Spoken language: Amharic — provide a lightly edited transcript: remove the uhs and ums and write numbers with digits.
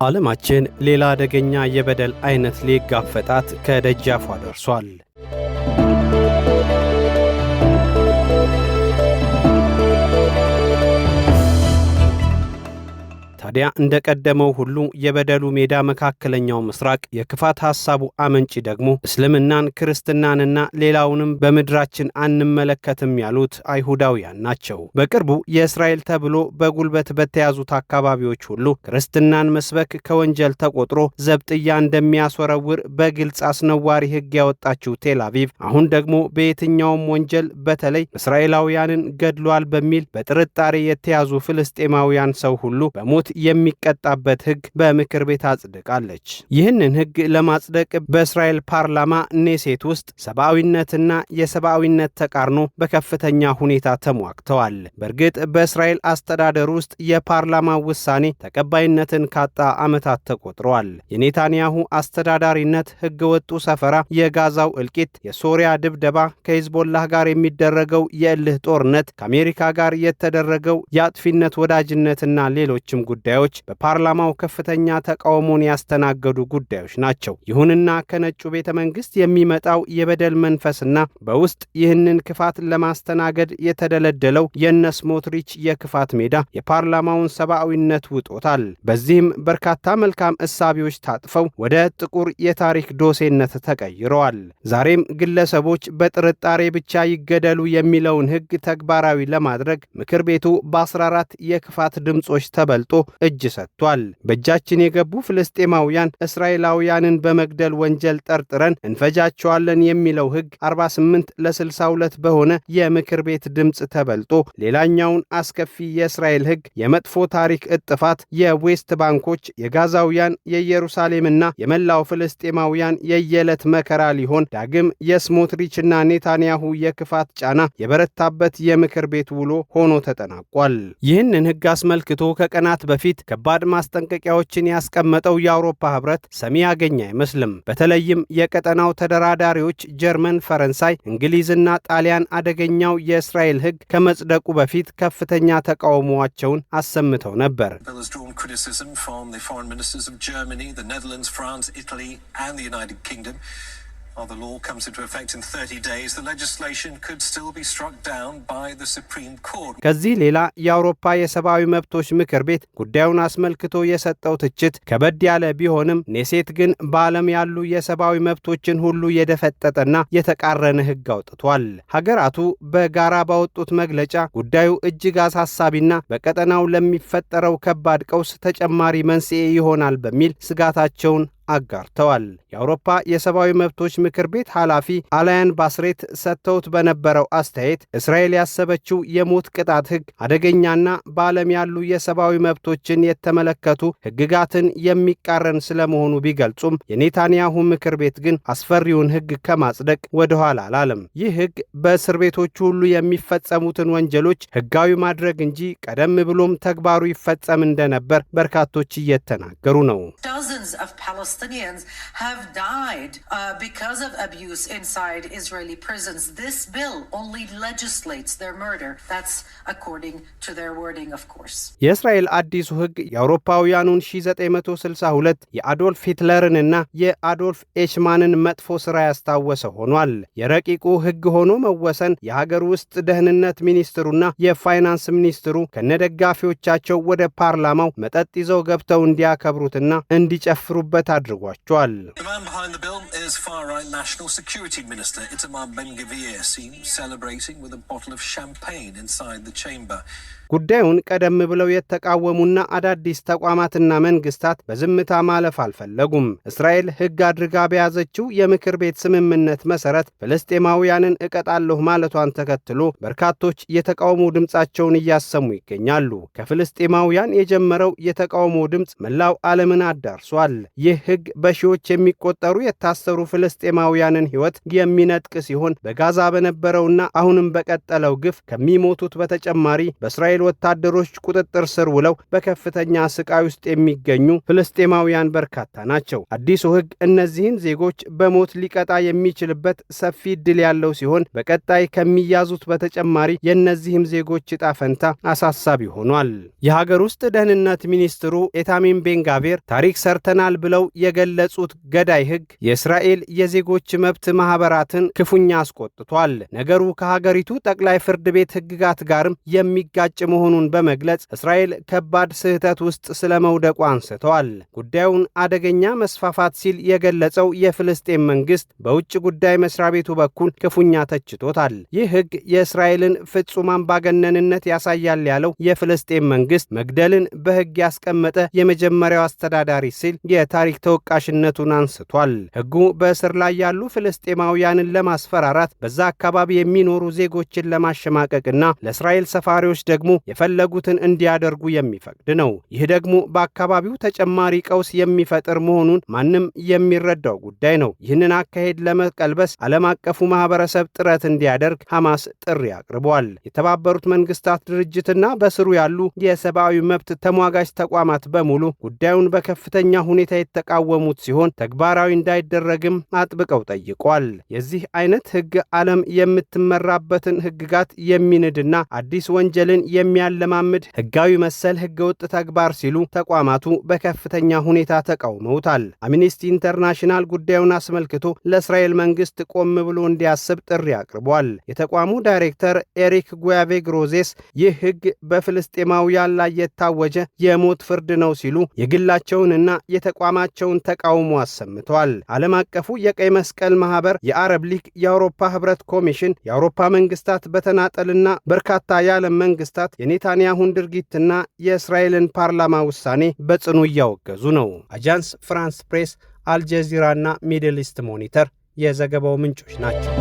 ዓለማችን ሌላ አደገኛ የበደል አይነት ሊጋፈጣት ከደጃፏ ደርሷል። ታዲያ እንደቀደመው ሁሉ የበደሉ ሜዳ መካከለኛው ምስራቅ፣ የክፋት ሐሳቡ አመንጪ ደግሞ እስልምናን ክርስትናንና ሌላውንም በምድራችን አንመለከትም ያሉት አይሁዳውያን ናቸው። በቅርቡ የእስራኤል ተብሎ በጉልበት በተያዙት አካባቢዎች ሁሉ ክርስትናን መስበክ ከወንጀል ተቆጥሮ ዘብጥያ እንደሚያስወረውር በግልጽ አስነዋሪ ሕግ ያወጣችው ቴል አቪቭ አሁን ደግሞ በየትኛውም ወንጀል በተለይ እስራኤላውያንን ገድሏል በሚል በጥርጣሬ የተያዙ ፍልስጤማውያን ሰው ሁሉ በሞት የሚቀጣበት ሕግ በምክር ቤት አጽድቃለች። ይህንን ሕግ ለማጽደቅ በእስራኤል ፓርላማ ኔሴት ውስጥ ሰብአዊነትና የሰብአዊነት ተቃርኖ በከፍተኛ ሁኔታ ተሟግተዋል። በእርግጥ በእስራኤል አስተዳደር ውስጥ የፓርላማ ውሳኔ ተቀባይነትን ካጣ ዓመታት ተቆጥረዋል። የኔታንያሁ አስተዳዳሪነት ሕገ ወጡ ሰፈራ፣ የጋዛው እልቂት፣ የሶሪያ ድብደባ፣ ከሂዝቦላህ ጋር የሚደረገው የእልህ ጦርነት፣ ከአሜሪካ ጋር የተደረገው የአጥፊነት ወዳጅነትና ሌሎችም ጉዳዮች በፓርላማው ከፍተኛ ተቃውሞን ያስተናገዱ ጉዳዮች ናቸው። ይሁንና ከነጩ ቤተ መንግስት የሚመጣው የበደል መንፈስና በውስጥ ይህንን ክፋት ለማስተናገድ የተደለደለው የስሞትሪች የክፋት ሜዳ የፓርላማውን ሰብአዊነት ውጦታል። በዚህም በርካታ መልካም እሳቢዎች ታጥፈው ወደ ጥቁር የታሪክ ዶሴነት ተቀይረዋል። ዛሬም ግለሰቦች በጥርጣሬ ብቻ ይገደሉ የሚለውን ሕግ ተግባራዊ ለማድረግ ምክር ቤቱ በ14 የክፋት ድምጾች ተበልጦ እጅ ሰጥቷል። በእጃችን የገቡ ፍልስጤማውያን እስራኤላውያንን በመግደል ወንጀል ጠርጥረን እንፈጃቸዋለን የሚለው ሕግ 48 ለ62 በሆነ የምክር ቤት ድምጽ ተበልጦ ሌላኛውን አስከፊ የእስራኤል ሕግ የመጥፎ ታሪክ እጥፋት የዌስት ባንኮች፣ የጋዛውያን፣ የኢየሩሳሌምና የመላው ፍልስጤማውያን የየዕለት መከራ ሊሆን ዳግም የስሞትሪችና ኔታንያሁ የክፋት ጫና የበረታበት የምክር ቤት ውሎ ሆኖ ተጠናቋል። ይህንን ሕግ አስመልክቶ ከቀናት በፊት ከባድ ማስጠንቀቂያዎችን ያስቀመጠው የአውሮፓ ህብረት ሰሚ ያገኘ አይመስልም። በተለይም የቀጠናው ተደራዳሪዎች ጀርመን፣ ፈረንሳይ፣ እንግሊዝና ጣሊያን አደገኛው የእስራኤል ሕግ ከመጽደቁ በፊት ከፍተኛ ተቃውሟቸውን አሰምተው ነበር። The law comes into effect in 30 days. The legislation could still be struck down by the Supreme Court. ከዚህ ሌላ የአውሮፓ የሰብአዊ መብቶች ምክር ቤት ጉዳዩን አስመልክቶ የሰጠው ትችት ከበድ ያለ ቢሆንም ኔሴት ግን በዓለም ያሉ የሰብአዊ መብቶችን ሁሉ የደፈጠጠና የተቃረነ ሕግ አውጥቷል። ሀገራቱ በጋራ ባወጡት መግለጫ ጉዳዩ እጅግ አሳሳቢና በቀጠናው ለሚፈጠረው ከባድ ቀውስ ተጨማሪ መንስኤ ይሆናል በሚል ስጋታቸውን አጋርተዋል። የአውሮፓ የሰብአዊ መብቶች ምክር ቤት ኃላፊ አላያን ባስሬት ሰጥተውት በነበረው አስተያየት እስራኤል ያሰበችው የሞት ቅጣት ሕግ አደገኛና በዓለም ያሉ የሰብአዊ መብቶችን የተመለከቱ ሕግጋትን የሚቃረን ስለመሆኑ ቢገልጹም የኔታንያሁ ምክር ቤት ግን አስፈሪውን ሕግ ከማጽደቅ ወደ ኋላ አላለም። ይህ ሕግ በእስር ቤቶቹ ሁሉ የሚፈጸሙትን ወንጀሎች ሕጋዊ ማድረግ እንጂ ቀደም ብሎም ተግባሩ ይፈጸም እንደነበር በርካቶች እየተናገሩ ነው። Palestinians have died because of abuse inside Israeli prisons. This bill only legislates their murder. That's according to their wording, of course. የእስራኤል አዲሱ ሕግ የአውሮፓውያኑን 1962 የአዶልፍ ሂትለርንና የአዶልፍ ኤችማንን መጥፎ ሥራ ያስታወሰ ሆኗል። የረቂቁ ሕግ ሆኖ መወሰን የሀገር ውስጥ ደህንነት ሚኒስትሩና የፋይናንስ ሚኒስትሩ ከነደጋፊዎቻቸው ወደ ፓርላማው መጠጥ ይዘው ገብተው እንዲያከብሩትና እንዲጨፍሩበት አድርጓቸዋል። The man behind the bill is far-right National Security Minister Itamar Ben-Gvir, seen celebrating with a bottle of champagne inside the chamber. ጉዳዩን ቀደም ብለው የተቃወሙና አዳዲስ ተቋማትና መንግስታት በዝምታ ማለፍ አልፈለጉም። እስራኤል ሕግ አድርጋ በያዘችው የምክር ቤት ስምምነት መሰረት ፍልስጤማውያንን እቀጣለሁ ማለቷን ተከትሎ በርካቶች የተቃውሞ ድምጻቸውን እያሰሙ ይገኛሉ። ከፍልስጤማውያን የጀመረው የተቃውሞ ድምጽ መላው ዓለምን አዳርሷል። ይህ ሕግ በሺዎች የሚቆጠሩ የታሰሩ ፍልስጤማውያንን ሕይወት የሚነጥቅ ሲሆን በጋዛ በነበረውና አሁንም በቀጠለው ግፍ ከሚሞቱት በተጨማሪ በእስራኤል የእስራኤል ወታደሮች ቁጥጥር ስር ውለው በከፍተኛ ስቃይ ውስጥ የሚገኙ ፍልስጤማውያን በርካታ ናቸው። አዲሱ ሕግ እነዚህን ዜጎች በሞት ሊቀጣ የሚችልበት ሰፊ ዕድል ያለው ሲሆን በቀጣይ ከሚያዙት በተጨማሪ የእነዚህም ዜጎች ዕጣ ፈንታ አሳሳቢ ሆኗል። የሀገር ውስጥ ደህንነት ሚኒስትሩ ኤታሚም ቤንጋቬር ታሪክ ሰርተናል ብለው የገለጹት ገዳይ ሕግ የእስራኤል የዜጎች መብት ማህበራትን ክፉኛ አስቆጥቷል። ነገሩ ከሀገሪቱ ጠቅላይ ፍርድ ቤት ሕግጋት ጋርም የሚጋጭ መሆኑን በመግለጽ እስራኤል ከባድ ስህተት ውስጥ ስለመውደቁ አንስተዋል። ጉዳዩን አደገኛ መስፋፋት ሲል የገለጸው የፍልስጤም መንግስት በውጭ ጉዳይ መስሪያ ቤቱ በኩል ክፉኛ ተችቶታል። ይህ ሕግ የእስራኤልን ፍጹም አምባገነንነት ያሳያል ያለው የፍልስጤም መንግስት መግደልን በሕግ ያስቀመጠ የመጀመሪያው አስተዳዳሪ ሲል የታሪክ ተወቃሽነቱን አንስቷል። ሕጉ በእስር ላይ ያሉ ፍልስጤማውያንን ለማስፈራራት፣ በዛ አካባቢ የሚኖሩ ዜጎችን ለማሸማቀቅና ለእስራኤል ሰፋሪዎች ደግሞ የፈለጉትን እንዲያደርጉ የሚፈቅድ ነው። ይህ ደግሞ በአካባቢው ተጨማሪ ቀውስ የሚፈጥር መሆኑን ማንም የሚረዳው ጉዳይ ነው። ይህንን አካሄድ ለመቀልበስ ዓለም አቀፉ ማህበረሰብ ጥረት እንዲያደርግ ሐማስ ጥሪ አቅርቧል። የተባበሩት መንግስታት ድርጅትና በስሩ ያሉ የሰብአዊ መብት ተሟጋች ተቋማት በሙሉ ጉዳዩን በከፍተኛ ሁኔታ የተቃወሙት ሲሆን ተግባራዊ እንዳይደረግም አጥብቀው ጠይቋል። የዚህ አይነት ሕግ ዓለም የምትመራበትን ሕግጋት የሚንድና አዲስ ወንጀልን የሚያለማምድ ሕጋዊ መሰል ሕገወጥ ተግባር ሲሉ ተቋማቱ በከፍተኛ ሁኔታ ተቃውመውታል። አምነስቲ ኢንተርናሽናል ጉዳዩን አስመልክቶ ለእስራኤል መንግስት ቆም ብሎ እንዲያስብ ጥሪ አቅርቧል። የተቋሙ ዳይሬክተር ኤሪክ ጉያቬግሮዜስ ይህ ሕግ በፍልስጤማውያን ላይ የታወጀ የሞት ፍርድ ነው ሲሉ የግላቸውንና የተቋማቸውን ተቃውሞ አሰምተዋል። ዓለም አቀፉ የቀይ መስቀል ማህበር፣ የአረብ ሊግ፣ የአውሮፓ ህብረት ኮሚሽን፣ የአውሮፓ መንግስታት በተናጠልና በርካታ የዓለም መንግስታት የኔታንያሁን ድርጊትና የእስራኤልን ፓርላማ ውሳኔ በጽኑ እያወገዙ ነው። አጃንስ ፍራንስ ፕሬስ፣ አልጀዚራና ሚድል ኢስት ሞኒተር የዘገባው ምንጮች ናቸው።